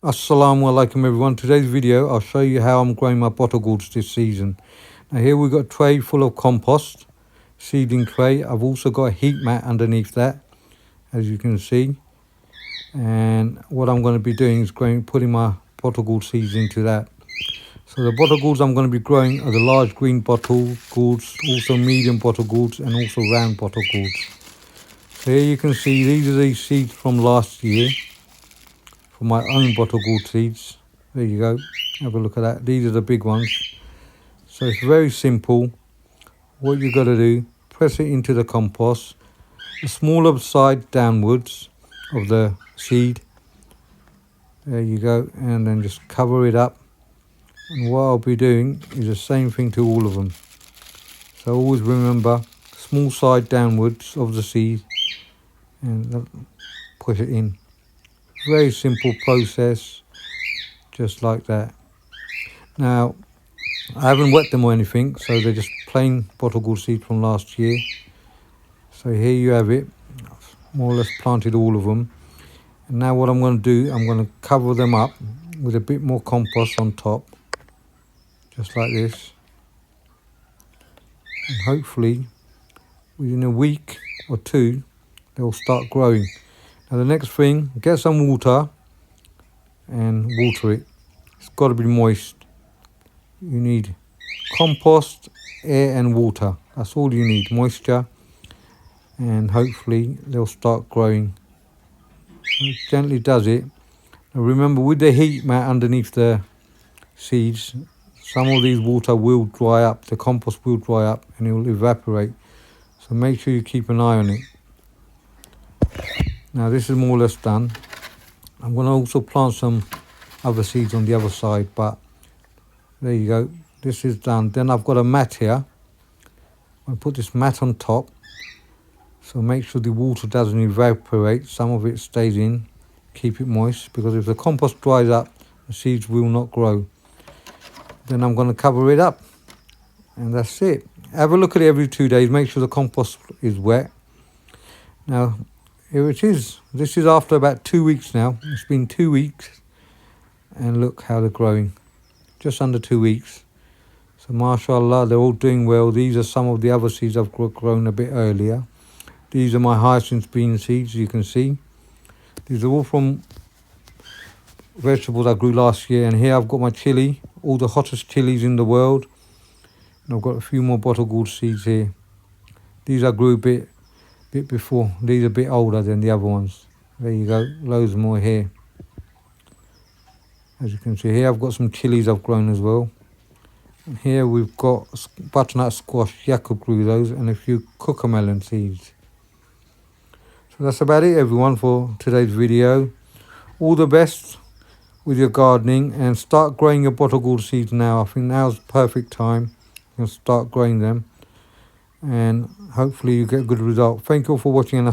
Assalamu alaikum everyone. Today's video I'll show you how I'm growing my bottlegourds this season. Now here we've got a tray full of compost, seedling tray. I've also got a heat mat underneath that, as you can see. And what I'm going to be doing is putting my bottlegourd seeds into that. So the bottlegourds I'm going to be growing are the large green bottlegourds, also medium bottlegourds and also round bottlegourds. So here you can see these are the seeds from last year. For my own bottlegourd seeds. There you go, have a look at that. These are the big ones. So it's very simple. What you got to do, press it into the compost, the smaller side downwards of the seed. There you go, and then just cover it up. And what I'll be doing is the same thing to all of them. So always remember, small side downwards of the seed and push it in. Very simple process, just like that. Now, I haven't wet them or anything, so they're just plain bottlegourd seeds from last year. So here you have it, more or less planted all of them. And now what I'm going to do, I'm going to cover them up with a bit more compost on top, just like this. And hopefully, within a week or two, they'll start growing. Now the next thing, get some water and water it. It's got to be moist. You need compost, air and water. That's all you need, moisture. And hopefully they'll start growing. So it gently does it. Now remember, with the heat mat underneath the seeds, some of these water will dry up, the compost will dry up and it will evaporate. So make sure you keep an eye on it. Now this is more or less done. I'm going to also plant some other seeds on the other side, but there you go. This is done. Then I've got a mat here. I'll put this mat on top. So make sure the water doesn't evaporate. Some of it stays in. Keep it moist, because if the compost dries up, the seeds will not grow. Then I'm going to cover it up. And that's it. Have a look at it every 2 days. Make sure the compost is wet. Now, here it is. This is after about 2 weeks now. It's been 2 weeks. And look how they're growing. Just under 2 weeks. So mashallah, they're all doing well. These are some of the other seeds I've grown a bit earlier. These are my hyacinth bean seeds, you can see. These are all from vegetables I grew last year. And here I've got my chili, all the hottest chilies in the world. And I've got a few more bottlegourd seeds here. These I grew a bit before. These are a bit older than the other ones. There you go, loads more here. As you can see here, I've got some chilies I've grown as well. And here we've got butternut squash, Jacob grew those, and a few cucamelon seeds. So that's about it everyone for today's video. All the best with your gardening, and start growing your bottlegourd seeds now. I think now's the perfect time. You can start growing them. And hopefully you get a good result. Thank you all for watching, and